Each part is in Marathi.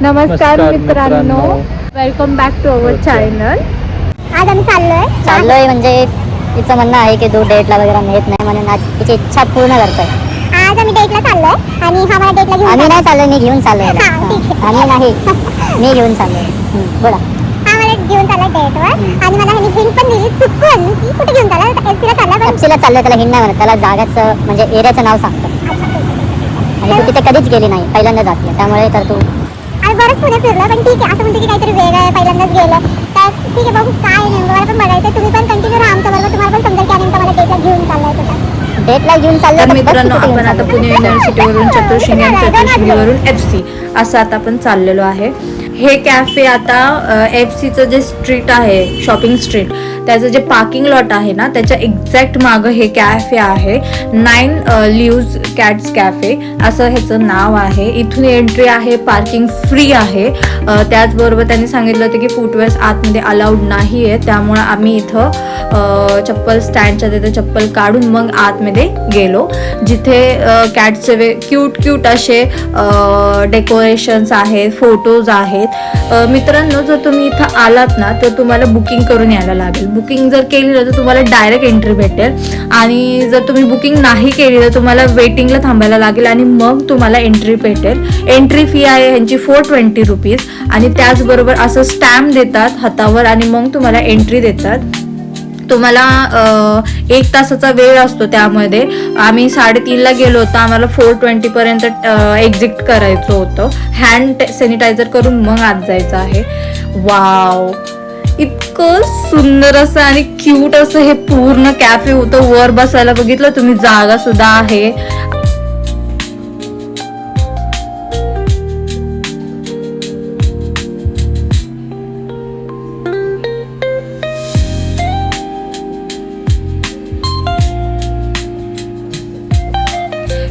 नमस्कार मित्रांनो, welcome back to our channel. आज आम्ही चाललोय म्हणजे तिचं म्हणणं आहे की तू डेटला वगैरे नेत नाही म्हणून आज तिची इच्छा पूर्ण करतोय. आज आम्ही डेटला चाललोय आणि हा मला डेटला घेऊन आम्ही नाही चाललोय, मी घेऊन चाललोय. आम्ही नाही, मी घेऊन चाललोय. बोला. हा मला घेऊन चालला डेटवर आणि मला ह्यानी हिंट पण दिली चुकून की कुठे घेऊन चालला. एफसीला चालला, पण एफसीला चाललोय. त्याला हिंट नाही म्हणत, त्याला जागाचं म्हणजे एरियाचं नाव सांगतो. आणि तू तिथे कधीच गेली नाही, पहिल्यांदा जाते, त्यामुळे तर तू आणि बरंच पुणे फिरलं. पण ठीक आहे, असं म्हणते की काहीतरी वेगळं आहे, पहिल्यांदाच गेलं तर ठीक आहे. बघू काय नेमकं, मला पण बघायचं. तुम्ही पण कंटिन्यू राहा आमच्या बरोबर, तुम्हाला पण समजेल की नेमकं मला डेटला घेऊन चाललंय कुठं. डेटला घेऊन चाललंय. तर मित्रांनो, आपण आता पुणे युनिव्हर्सिटीवरून चतुर्शिंगी आणि चतुर्शिंगीवरून FC असं आता आपण चाललेलो आहे. हे कॅफे आता FCचं जे स्ट्रीट आहे, शॉपिंग स्ट्रीट, त्याचं जे पार्किंग लॉट आहे ना, त्याच्या एक्झॅक्ट मागं हे कॅफे आहे. 9 लिव्ज कॅट्स कॅफे असं ह्याचं नाव आहे. इथून एंट्री आहे, पार्किंग फ्री आहे. त्याचबरोबर त्यांनी सांगितलं होतं की फुटवेअर्स आतमध्ये अलाउड नाही आहे, त्यामुळं आम्ही इथं चप्पल स्टँडच्या तिथे चप्पल काढून मग आतमध्ये गेलो, जिथे कॅटचे क्यूट असे डेकोरेशन्स आहेत, फोटोज आहेत. मित्रांनो, जर तुम्ही इथं आलात ना तर तुम्हाला बुकिंग करून यायला लागेल. बुकिंग जर केली तर तुम्हाला डायरेक्ट एंट्री भेटेल आणि जर तुम्ही बुकिंग नाही केली तर तुम्हाला वेटिंगला थांबायला लागेल आणि मग तुम्हाला एंट्री भेटेल. एंट्री फी आहे ह्यांची 420 रुपीज आणि त्याचबरोबर असं स्टॅम्प देतात हातावर आणि मग तुम्हाला एंट्री देतात. तुम्हाला 1 तासाचा वेळ असतो. त्यामध्ये आम्ही 3:30ला गेलो होतो, आम्हाला 4:20 पर्यंत एक्झिट करायचं होतं. हँड सॅनिटायझर करून मग आत जायचं आहे. वाव, इतकं सुंदर असं आणि क्यूट असं हे पूर्ण कॅफे होतं. वर बसायला बघितलं तुम्ही, जागा सुद्धा आहे.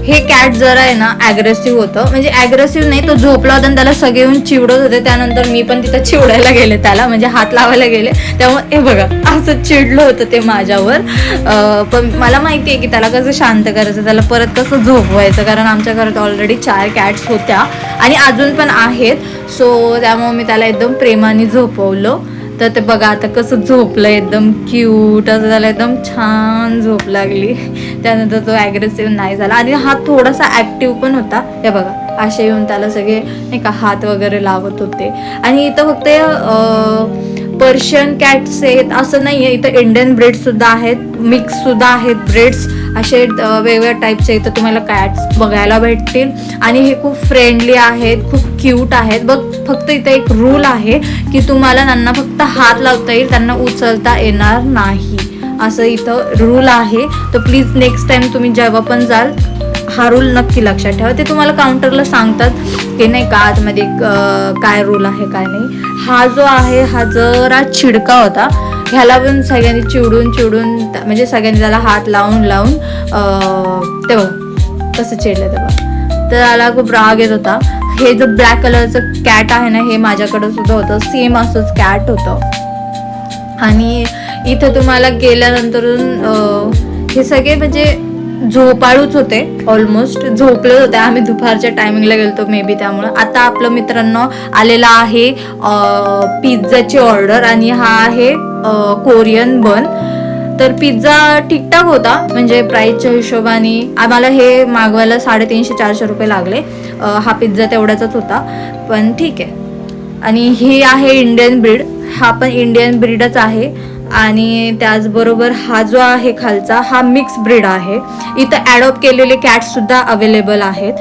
हे कॅट जरा आहे ना ॲग्रेसिव्ह होतं, म्हणजे ॲग्रेसिव्ह नाही, तो झोपला होता आणि त्याला सगळे येऊन चिवडत होते. त्यानंतर मी पण तिथं चिवडायला गेले त्याला, म्हणजे हात लावायला गेले. त्यामुळे हे बघा असं चिडलं होतं ते माझ्यावर. पण मला माहिती आहे की त्याला कसं शांत करायचं, त्याला परत कसं झोपवायचं, कारण आमच्या घरात ऑलरेडी 4 कॅट्स होत्या आणि अजून पण आहेत. सो त्यामुळे मी त्याला एकदम प्रेमाने झोपवलं. तर ते बघा आता कसं झोपलं, एकदम क्यूट असं झालं, एकदम छान झोप लागली. त्यानंतर तो ॲग्रेसिव्ह नाही झाला आणि हा थोडासा ॲक्टिव्ह पण होता. हे बघा असे येऊन त्याला सगळे नाही का हात वगैरे लावत होते. आणि इथं फक्त पर्शियन कॅट्स आहेत असं नाही आहे, इथं इंडियन ब्रीड्स सुद्धा आहेत, मिक्स सुद्धा आहेत ब्रीड्स. असे वेगवेगळ्या टाईपचे इथं तुम्हाला कॅट्स बघायला भेटतील आणि हे खूप फ्रेंडली आहेत, खूप क्यूट आहेत. बघ फक्त इथं एक रूल आहे की तुम्हाला त्यांना फक्त हात लावता येईल, त्यांना उचलता येणार नाही, असं इथं रूल आहे. तर प्लीज नेक्स्ट टाइम तुम्ही जेव्हा पण जाल हा रूल नक्की लक्षात ठेवा. ते तुम्हाला काउंटरला सांगतात की नाही का आतमध्ये काय रूल आहे काय नाही. हा जो आहे हा जरा चिडका होता, ह्याला पण सगळ्यांनी चिडून म्हणजे सगळ्यांनी त्याला हात लावून तेव्हा कसं चिडलं तेव्हा, तर त्याला खूप राग येत होता. हे जो ब्लॅक कलरचं कॅट आहे ना, हे माझ्याकडं सुद्धा होतं, सेम असंच कॅट होतं. आणि इथं तुम्हाला गेल्यानंतरून हे सगळे म्हणजे झोपाळूच होते, ऑलमोस्ट झोपलेच होते. आम्ही दुपारच्या टायमिंगला गेलतो मे बी, त्यामुळं. आता आपलं मित्रांनो आलेला आहे पिझ्झाची ऑर्डर आणि हा आहे कोरियन बन. तर पिझ्झा ठीकठाक होता, म्हणजे प्राईसच्या हिशोबाने आम्हाला हे मागवायला 350-400 रुपये लागले. हा पिझ्झा तेवढ्याचाच होता, पण ठीक आहे. आणि ही आहे इंडियन ब्रीड, हा पण इंडियन ब्रीडच आहे. आणि त्याचबरोबर हा जो आहे खालचा हा मिक्स ब्रीड आहे. इथं ॲडॉप्ट केलेले कॅट्स सुद्धा अवेलेबल आहेत.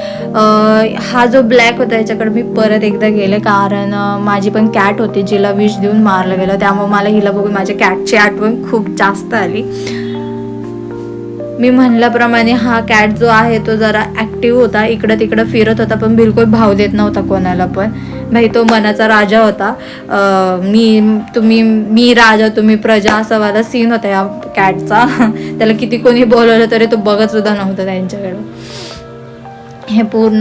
हा जो ब्लॅक होता याच्याकडे मी परत एकदा गेले, कारण माझी पण कॅट होती जिला विष देऊन मारलं गेलं, त्यामुळे मला हिला बघून माझ्या कॅटची आठवण खूप जास्त आली. मी म्हणल्याप्रमाणे हा कॅट जो आहे तो जरा ॲक्टिव्ह होता, इकडं तिकडं फिरत होता, पण बिलकुल भाव देत नव्हता कोणाला पण. भाई तो मनाचा राजा होता. मी राजा तुम्ही प्रजा असा वाला सीन होता या कॅटचा. त्याला किती कोणी बोलवलं तरी तो बघत सुद्धा नव्हता त्यांच्याकडं. हे पूर्ण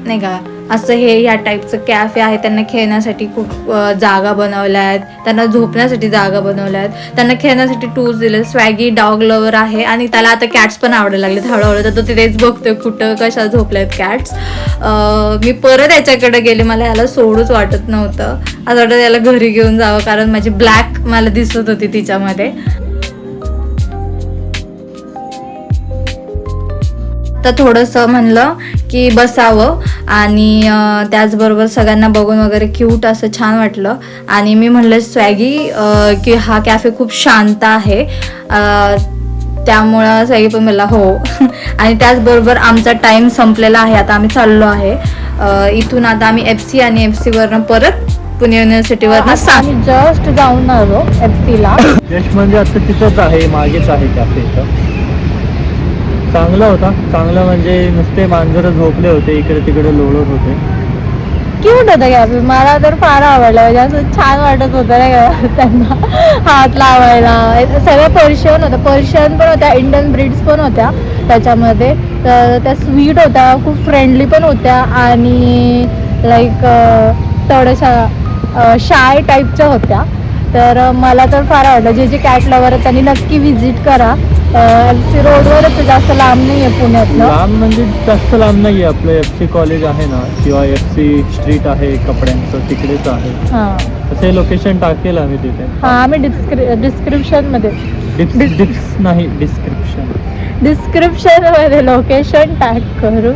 नाही का असं हे या टाईपचं कॅफे आहे. त्यांना खेळण्यासाठी खूप जागा बनवल्या आहेत, त्यांना झोपण्यासाठी जागा बनवल्या आहेत, त्यांना खेळण्यासाठी टूल्स दिले. स्वॅगी डॉग लवर आहे आणि त्याला आता कॅट्स पण आवडायला लागलेत हळूहळू. तर तो तिथेच बघतोय कुठं कशा झोपल्यात कॅट्स. मी परत याच्याकडे गेले, मला याला सोडूच वाटत नव्हतं. असं वाटतं याला घरी घेऊन जावं, कारण माझी ब्लॅक मला दिसत होती तिच्यामध्ये. तर थोडंसं म्हणलं की बसावं आणि त्याचबरोबर सगळ्यांना बघून वगैरे क्यूट असं छान वाटलं. आणि मी म्हणलं स्वॅगी की हा कॅफे खूप शांत आहे, त्यामुळं स्वॅगी पण मला हो. आणि त्याचबरोबर आमचा टाईम संपलेला आहे, आता आम्ही चाललो आहे इथून. आता आम्ही FC आणि FC वरनं परत पुणे युनिव्हर्सिटीवरनं आम्ही जस्ट जाऊन आलो FC ला. जस्ट म्हणजे आता तिथंच आहे, मागेच आहे कॅफे इथं. चांगला होता, चांगलं म्हणजे नुसते मांजरं झोपले होते, इकडे तिकडे लोळत होते. क्यूट होतं कॅफे, मला तर फार आवडलं. म्हणजे असं छान वाटत होतं नाही का त्यांना हात लावायला. सगळं पर्शियन होतं, पर्शियन पण होत्या, इंडियन ब्रीड्स पण होत्या त्याच्यामध्ये. तर त्या स्वीट होत्या, खूप फ्रेंडली पण होत्या आणि लाईक थोड्याशा शाय टाईपच्या होत्या. तर मला तर फार आवडलं. जे जे कॅट लवर आहेत त्यांनी नक्की व्हिजिट करा. FC रोडवरच, जास्त लांब नाही आहे पुण्यातनं. लांब म्हणजे जास्त लांब नाही आहे, आपलं FC कॉलेज आहे ना, किंवा FC स्ट्रीट आहे कपड्यांचं, तिकडेच आहे. हां तसे लोकेशन टाकेल आम्ही तिथे. हां, आम्ही डिस्क्रिप्शनमध्ये डिस्क्रिप्शनमध्ये लोकेशन टॅग करू.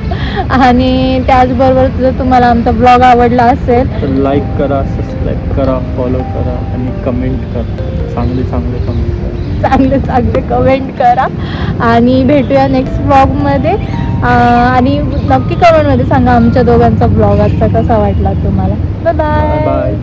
आणि त्याचबरोबर जर तुम्हाला आमचा ब्लॉग आवडला असेल तर लाईक करा, सबस्क्राईब करा, फॉलो करा आणि कमेंट करा. चांगले कमेंट करा, चांगले कमेंट करा. आणि भेटूया नेक्स्ट ब्लॉगमध्ये. आणि नक्की कमेंटमध्ये सांगा आमच्या दोघांचा ब्लॉग आजचा कसा वाटला तुम्हाला. Bye bye. बाय.